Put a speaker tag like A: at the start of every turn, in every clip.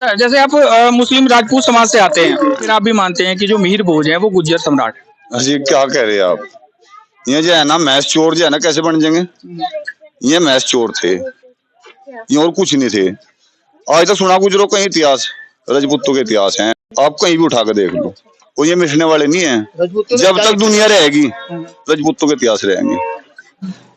A: जैसे आप मुस्लिम राजपूत समाज से आते हैं, फिर आप भी मानते हैं कि जो मीर भोज है वो गुज्जर सम्राट है।
B: अजी क्या कह रहे हैं आप? ये जो है ना मैच चोर जो है ना कैसे बन जाएंगे? ये मैच चोर थे, ये और कुछ नहीं थे। आज तक सुना गुजरो कहीं इतिहास, रजपूतों के इतिहास हैं, आप कहीं भी उठा कर देख लो, वो ये मिटने वाले नहीं है। जब तक दुनिया रहेगी रजपूतों के इतिहास रहेंगे।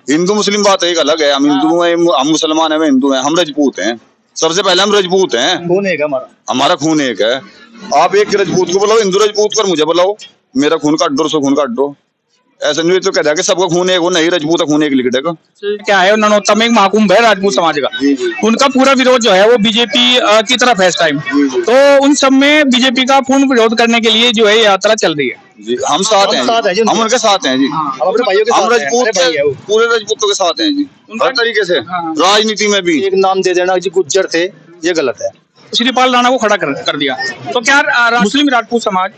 B: हिंदू मुस्लिम बात एक अलग है, हम हिंदू हैं, हम मुसलमान हैं, वे हिंदू हैं, हम रजपूत हैं। सबसे पहले हम रजपूत हैं,
C: खून एक है
B: हमारा खून एक है। आप एक रजपूत को बुलाओ, हिंदू रजपूत कर मुझे बुलाओ, मेरा खून काट दो, खून काट दो। ऐसा नहीं तो कहता कि सबका खून एक हो, नहीं, रजपूत का खून एक लिख देगा।
A: क्या है, ननौता में एक महाकुंभ है राजपूत समाज का, उनका पूरा विरोध जो है वो बीजेपी की तरफ है इस टाइम। तो उन सब में बीजेपी का पूर्ण विरोध करने के लिए जो है यात्रा चल रही है
B: जी। हम साथ हैं, हम उनके साथ हैं जी,
C: अपने भाइयों के
B: हम
C: साथ
B: रजपूत पूरे रजपूतों के साथ हैं जी, हर तरीके से। राजनीति में भी
C: एक नाम दे देना जी गुज्जर थे, ये गलत है।
A: श्रीपाल राणा को खड़ा कर दिया, तो क्या मुस्लिम राजपूत समाज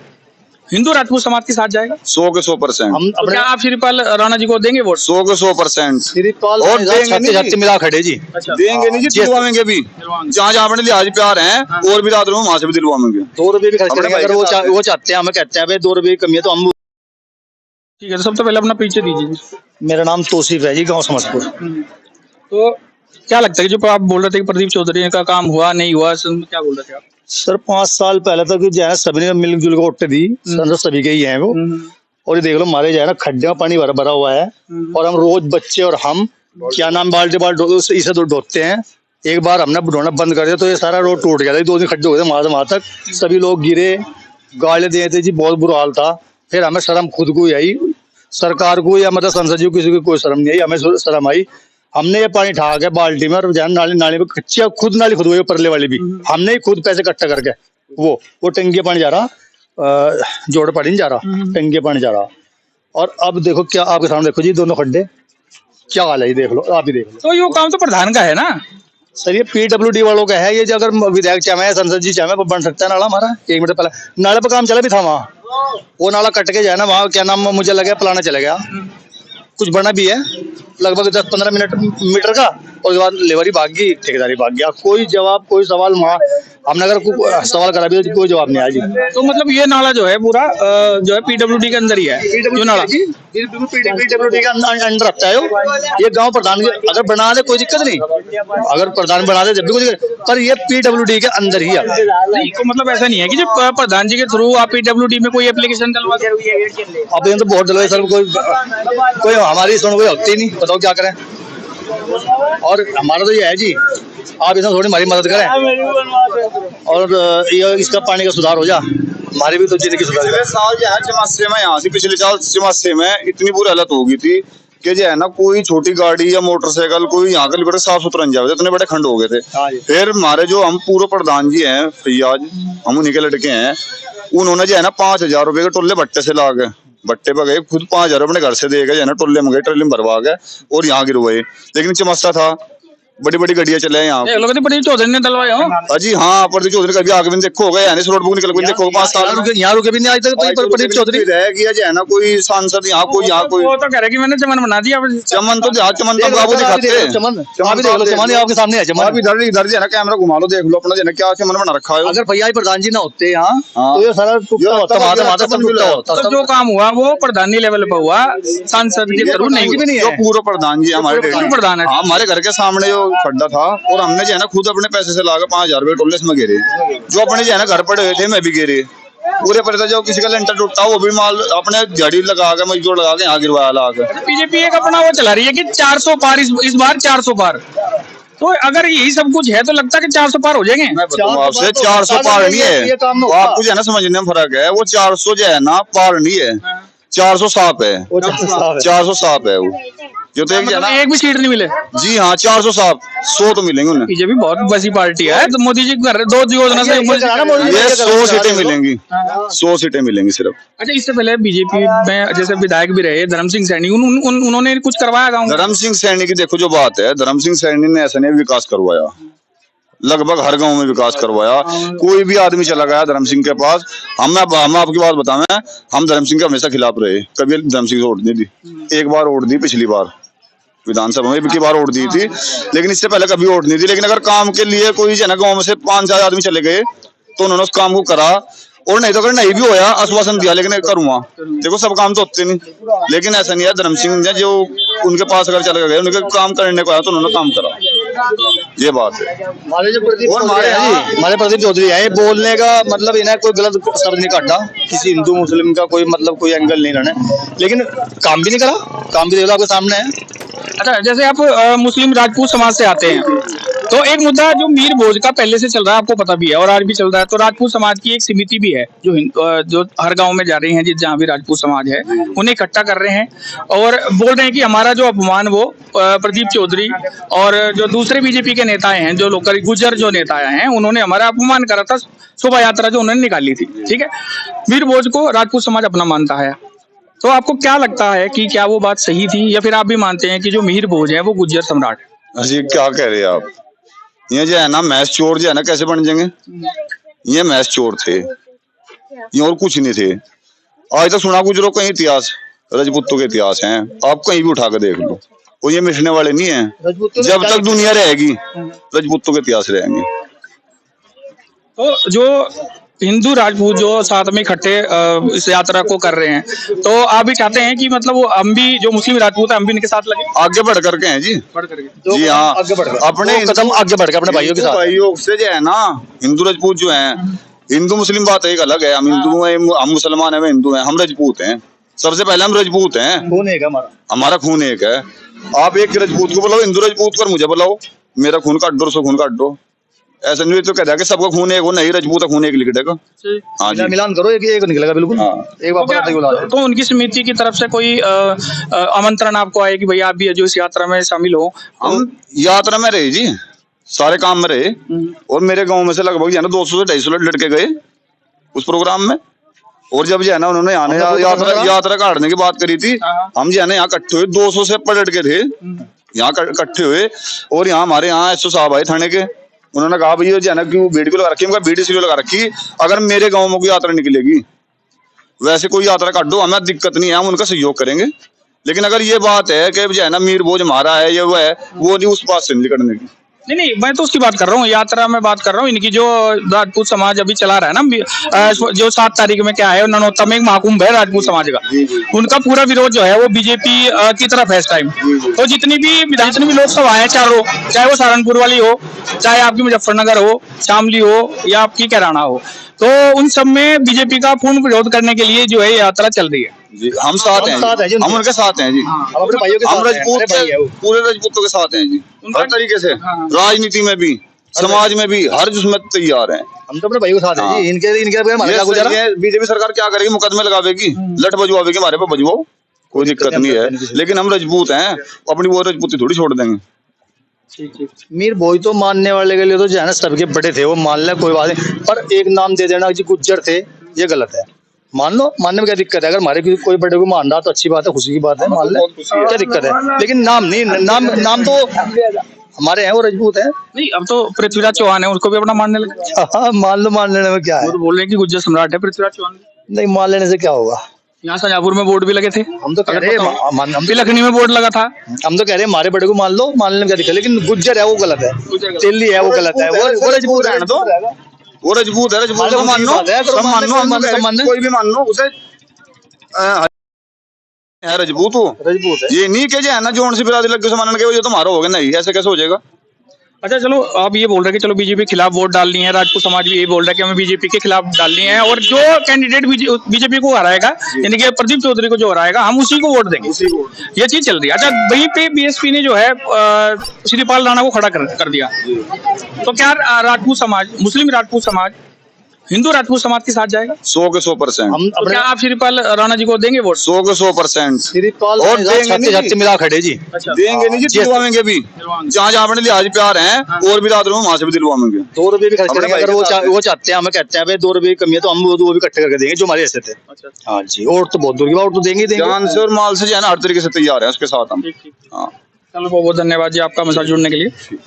A: हिंदू राजपूत समाज के साथ जाएगा?
B: 100 के 100%।
C: हम
A: तो क्या आप श्रीपाल राणा जी को देंगे वोट?
B: 100 के 100%।
C: श्रीपाल
B: और देंगे
C: छाती छाती मिला खड़े जी।
B: देंगे नहीं जी, दिलवाएंगे भी। जहाँ जहाँ अपने लिहाज प्यार हैं और भी रात में वहां से भी दिलवाएंगे।
C: 2 रुपए भी खर्च करेंगे अगर वो चाहते हैं, हमें कहते हैं भाई 2 रुपए की कमी है तो हम।
A: ठीक है, तो सबसे पहले अपना परिचय दीजिए।
C: मेरा नाम तौसीफ है जी, गाँव समझपुर।
A: तो क्या लगता है कि जो आप बोल रहे थे कि प्रदीप चौधरी का काम हुआ नहीं हुआ, क्या बोल रहे थे आप?
C: सर 5 साल पहले तक जो है सभी ने मिलजुल कर वोटें दी, संसद सभी के ही हैं वो। और ये देख लो हमारे जो है ना खड्डे में पानी भरा हुआ है, और हम रोज बच्चे और हम क्या नाम बाल्टी इसे धोते हैं। एक बार हमने ढोना बंद कर दिया तो ये सारा रोड टूट गया था, 2 दिन खड्डे हो गए वहां तक, सभी लोग गिरे, गाड़ियां दिए थे जी, बहुत बुरा हाल था। फिर हमें शर्म खुद को ही आई, सरकार को या मतलब संसद जी को किसी को कोई शर्म नहीं आई, हमें शर्म आई। हमने ये पानी ठा के बाल्टी में और नाली में कच्ची खुद नाली खुद हुई परले वाली भी, हमने ही खुद पैसे इकट्ठा करके वो टंकी पानी जा रहा, जोड़ पानी नहीं जा रहा, टंकी पानी जा रहा। और अब देखो क्या आपके सामने देखो जी, दोनों खड्डे क्या हाल है, ये देख लो, आप ही देख लो।
A: तो ये काम तो प्रधान का है ना
C: सर, ये PWD वालों का है। ये जो अगर विधायक चाहे संसद जी चाहे बन सकता है नाला हमारा। 1 मिनट पहले नाले पर काम चला भी था वहाँ, वो नाला कट के जाए ना वहाँ क्या नाम मुझे लगा पुराना चला गया, कुछ बना भी है लगभग 10-15 मीटर का, और उसके बाद लेबरी भाग गई, ठेकेदारी भाग गया, कोई जवाब कोई सवाल वहाँ हमने अगर सवाल करा भी तो कोई जवाब नहीं आया जी।
A: तो मतलब ये नाला जो है पूरा जो है PWD के अंदर ही है, जो नाला
C: PWD के अंडर आता है ये गांव प्रधान अगर बना दे कोई दिक्कत नहीं, अगर प्रधान बना दे जब भी कोई, पर ये PWD के अंदर ही है।
A: तो मतलब ऐसा नहीं है कि जब प्रधान जी के थ्रू आप PWD में कोई एप्लीकेशन डलवा दे?
C: अब तो बहुत डलवाए सर, कोई हमारी सुन कोई होती नहीं, बताओ क्या करें। और हमारा तो ये है जी, आप इसमें थोड़ी हमारी मदद करें और ये इसका पानी का सुधार हो जा, हमारी भी तो जिंदगी सुधार।
B: पिछले साल जो है चमासे में, यहाँ से पिछले साल चमासे में इतनी बुरी हालत हो गई थी कि जो है ना कोई छोटी गाड़ी या मोटरसाइकिल कोई यहाँ के लिए साफ सुथरा नहीं जाते, इतने बड़े खंड हो गए थे। फिर हमारे जो हम पूर्व प्रधान जी हैं फैयाज, हम उन्हीं के लड़के हैं, उन्होंने जो है ना 5,000 रुपए के टोले भट्टे से ला गए, भट्टे पे गए, खुद 5,000 अपने घर से दे गए, जो है ना टोले में गए, ट्रेली में भरवा गए और यहाँ गिरवाए। लेकिन चमस्ता था, बड़ी बड़ी गड्डियां चले यहाँ
A: प्रदीप चौधरी ने डलवाया हो
B: जी। हाँ, प्रदीप चौधरी कभी आगे भी देखो गए, यानी रोड बुक निकल कोई देखो 5 साल
C: यहाँ रुके भी नहीं आज तक प्रदीप चौधरी
B: रह गया जो है ना कोई सांसद यहाँ कोई
A: वो तो कह रहे कि मैंने चमन बना दिया।
B: चमन तो चमन तो आपको दिखाते हैं,
C: चमन आपके सामने है चमन।
B: आप इधर इधर जो है ना कैमरा घुमा लो, देख लो अपना जो है क्या चमन बना रखा है।
C: अगर भैया प्रधान जी ना होते यहाँ तो ये सारा
A: जो काम हुआ वो प्रधानी लेवल पर हुआ, सांसद के थ्रू नहीं।
B: जो पूर्व प्रधान जी हमारे
A: प्रधान है,
B: हमारे घर के सामने जो खड्डा था, और हमने जो है ना खुद अपने पैसे से लाकर 5,000 रुपए टोले में गिरे, जो अपने जो है ना घर पड़े हुए थे मैं भी गिरे पूरे पर। जो किसी का लेंटर टूटता वो भी माल अपने जड़ी लगा के मजदूर लगा के यहाँ गिरवाया ला के।
A: बीजेपी एक अपना वो चला रही है कि 400 पार इस बार 400 पार। तो अगर यही सब कुछ है तो लगता है कि 400 पार हो जाएंगे।
B: मैं बताऊं आपसे 400 पार नहीं है, आपको जो है ना समझने में फर्क है। वो 400 जो है ना पार नहीं है, 400 साफ है, 400 साफ है वो जो तो
A: मतलब एक भी सीट नहीं मिले
B: जी। हाँ 400 साहब 100 तो मिलेंगे उन्हें।
A: बीजेपी बहुत बसी पार्टी है, तो मोदी जी घर 2 योजना से
B: ये 100 सीटें मिलेंगी, 100 सीटें मिलेंगी सिर्फ।
A: अच्छा, इससे पहले बीजेपी में जैसे विधायक भी रहे धर्म सिंह सैनी, उन्होंने कुछ करवाया गाँव?
B: धर्म सिंह सैनी की देखो जो बात है, धर्म सिंह सैनी ने ऐसा नहीं विकास करवाया, लगभग हर गांव में विकास करवाया। कोई भी आदमी चला गया धर्म सिंह के पास, हम आपकी बात बताएं, हम धर्म सिंह के हमेशा खिलाफ रहे, कभी धर्म सिंह से वोट नहीं दी। एक बार वोट दी पिछली बार, विधानसभा में की बार वोट दी थी, लेकिन इससे पहले कभी वोट नहीं दी। लेकिन अगर काम के लिए कोई जो है ना गाँव में से 5-4 आदमी चले गए तो उन्होंने उस काम को करा, और नहीं तो अगर नहीं भी होया आश्वासन दिया लेकिन करूंगा। देखो सब काम तो होते नहीं, लेकिन ऐसा नहीं है। धर्म सिंह ने जो उनके पास अगर चले गए, उनके काम करने को आया तो उन्होंने काम करा, ये बात है।
C: हमारे जो हमारे प्रदीप चौधरी है, बोलने का मतलब इन्हें कोई गलत शब्द नहीं काटा, किसी हिंदू मुस्लिम का कोई मतलब कोई एंगल नहीं रहना, लेकिन काम भी नहीं करा, काम भी देख लो आपके सामने है।
A: अच्छा, जैसे आप मुस्लिम राजपूत समाज से आते हैं, तो एक मुद्दा जो मीर भोज का पहले से चल रहा है, आपको पता भी है और आज भी चल रहा है। तो राजपूत समाज की एक समिति भी है जो हर गांव में जा रही है, जहाँ भी राजपूत समाज है उन्हें इकट्ठा कर रहे हैं और बोल रहे हैं कि हमारा जो अपमान वो प्रदीप चौधरी और जो दूसरे बीजेपी के नेता हैं, जो लोकल गुजर जो नेता हैं, उन्होंने हमारा अपमान करा था। शोभा यात्रा जो उन्होंने निकाली थी, ठीक है, मीर भोज को राजपूत समाज अपना मानता है। तो आपको क्या लगता है कि क्या वो बात सही थी, या फिर आप भी मानते हैं कि जो मीर भोज है वो गुज्जर सम्राट है?
B: जी क्या कह रहे हैं आप? ये जो है ना मैस चोर जो है ना कैसे बन जाएंगे? ये मैस चोर थे, ये और कुछ नहीं थे। आज तक सुना गुजरों का इतिहास, राजपूतों के इतिहास हैं, आप कहीं भी उठा कर देख लो, और ये मिटने वाले नहीं है। जब तक दुनिया रहेगी राजपूतों के इतिहास रहेंगे।
A: तो जो हिंदू राजपूत जो साथ में इकट्ठे इस यात्रा को कर रहे हैं, तो आप भी चाहते हैं कि मतलब वो हम भी जो मुस्लिम राजपूत है हम भी इनके साथ लगे,
B: आगे बढ़ करके हैं जी,
A: बढ़ करके
B: जी हाँ,
C: आगे बढ़
B: अपने
C: कदम आगे बढ़ के अपने भाइयों के साथ।
B: भाइयों से जो है ना, हिंदू राजपूत जो है, हिंदू मुस्लिम बात एक अलग है। हम हिंदू हैं, हम मुसलमान हैं, वे हिंदू हैं, हम राजपूत हैं। सबसे पहले हम राजपूत हैं,
C: खून एक है
B: हमारा खून एक है। आप एक राजपूत को बुलाओ, हिंदू राजपूत कर मुझे बुलाओ, मेरा खून काट दो, खून काट दो। ऐसा नहीं तो कहता कि सबका खून एक हो, नहीं, राजपूत का खून एक लिखेगा। हाँ जी,
C: मिलान करो, एक निकलेगा बिल्कुल।
B: हाँ।
C: एक बार
A: तो उनकी समिति की तरफ से कोई आमंत्रण आपको आए कि भैया आप भी जो इस यात्रा में शामिल हो?
B: हम यात्रा में रहे जी, सारे काम में रहे, और मेरे गांव में से लगभग जो है ना 200 से 250 लड़के गए उस प्रोग्राम में। और जब जो है ना उन्होंने यात्रा काटने की बात करी थी, हम जो है ना यहाँ इकट्ठे हुए, 200 से ऊपर लड़के थे यहाँ इकट्ठे हुए। और यहाँ हमारे यहाँ SO साहब आए थाने के, उन्होंने कहा भैया जो है ना क्यों भीड़ क्यों लगा रखी है? भीड़ इसलिए लगा रखी, अगर मेरे गाँव में कोई यात्रा निकलेगी, वैसे कोई यात्रा काट दो, हमें दिक्कत नहीं है, हम उनका सहयोग करेंगे। लेकिन अगर ये बात है कि जो है ना मीर भोज हमारा है, ये वो है, वो नहीं, उस बात से नहीं करने की।
A: नहीं, मैं तो उसकी बात कर रहा हूँ, यात्रा में बात कर रहा हूँ। इनकी जो राजपूत समाज अभी चला रहा है ना, जो 7 तारीख में क्या है, ननौता में एक महाकुंभ है राजपूत समाज का, उनका पूरा विरोध जो है वो बीजेपी की तरफ है इस टाइम। तो जितनी भी लोकसभा है चारों, चाहे वो सहारनपुर वाली हो, चाहे आपकी मुजफ्फरनगर हो, शामली हो, या आपकी कैराना हो, तो उन सब में बीजेपी का पूर्ण विरोध करने के लिए जो है यात्रा चल रही है।
B: जी, हम साथ हैं, हम उनके साथ हैं जी, हम
C: अपने भाइयों के
B: हम राजपूत पूरे राजपूतों के साथ हैं जी, हर तरीके से, राजनीति में भी, समाज में भी, हर जिसमें तैयार हैं।
C: हम तो अपने भाइयों के साथ हैं जी। इनके
B: बीजेपी सरकार क्या करेगी? मुकदमे लगावेगी, लठ बजवावेगी, हमारे पे बजवाओ, कोई दिक्कत नहीं है। लेकिन हम राजपूत हैं, अपनी वो राजपूती थोड़ी छोड़ देंगे।
C: मीर भोज तो मानने वाले के लिए तो जो है ना सबके बड़े थे, वो मान ले, कोई बात नहीं, पर एक नाम दे देना जी गुज्जर थे, ये गलत है। मान लो, मानने में क्या दिक्कत है? अगर हमारे कोई बड़े को मान रहा तो अच्छी बात है, खुशी की बात है, मान ले, क्या दिक्कत है? लेकिन नाम नहीं, नाम तो हमारे हैं, वो राजपूत है।
A: नहीं, अब तो पृथ्वीराज चौहान है, उसको भी अपना मानने लगे।
C: हाँ, मान लो, मान लेने में क्या है?
A: वो तो बोल रहे हैं कि गुज्जर सम्राट है पृथ्वीराज चौहान।
C: नहीं, मान लेने से क्या होगा?
A: यहाँ शाजापुर में बोर्ड भी लगे थे,
C: हम तो कह रहे हैं,
A: लखनऊ में बोर्ड लगा था,
C: हम तो कह रहे हैं हमारे बड़े को मान लो, मान लेने में क्या दिक्कत? लेकिन गुज्जर है वो गलत है, तेली है वो गलत है, वो राजपूत है,
B: वो राजपूत है, राजपूत को मान लो, सब मान लो, कोई भी मान लो, उसे है राजपूत हो,
C: राजपूत है।
B: ये नहीं कि जो है ना जोन से बिरादरी लग के मान के ये तो हमारा हो गया, नहीं, ऐसे कैसे हो जाएगा?
A: अच्छा चलो, आप ये बोल रहे हैं कि चलो बीजेपी के खिलाफ वोट डालनी है, राजपूत समाज भी यही बोल रहा है कि हमें बीजेपी के खिलाफ डालनी है, और जो कैंडिडेट बीजेपी को हराएगा, यानी कि प्रदीप चौधरी को जो हराएगा, हम उसी को वोट देंगे, ये चीज चल रही है। अच्छा, वहीं पे बीएसपी ने जो है श्रीपाल राणा को खड़ा कर दिया, तो क्या राजपूत समाज, मुस्लिम राजपूत समाज हिंदू राजपूत समाज के साथ जाएगा?
B: 100 के 100%।
C: हम
A: तो क्या आप श्रीपाल राणा जी को देंगे वोट?
B: 100 के 100%।
C: श्रीपाल
B: और देंगे
C: मिला खड़े जी,
B: देंगे नहीं जी, दिलवाएंगे भी, जहाँ जहाँ अपने लिहाज प्यार हैं, और भी रात में वहां से भी दिलवाएंगे।
C: 2 रुपए भी खर्च करेंगे, अगर वो चाहते हैं, हमें कहते हैं भाई 2 रुपए की कमी है, तो हम वो भी इकट्ठे करके देंगे जो हमारे ऐसे थे। हाँ जी, और तो बहुत दूर की बात, और तो देंगे
B: जान से और माल से जो है ना हर तरीके से तैयार है उसके साथ हम। हाँ,
A: चलो, बहुत बहुत धन्यवाद जी आपका हमारे साथ जुड़ने के लिए।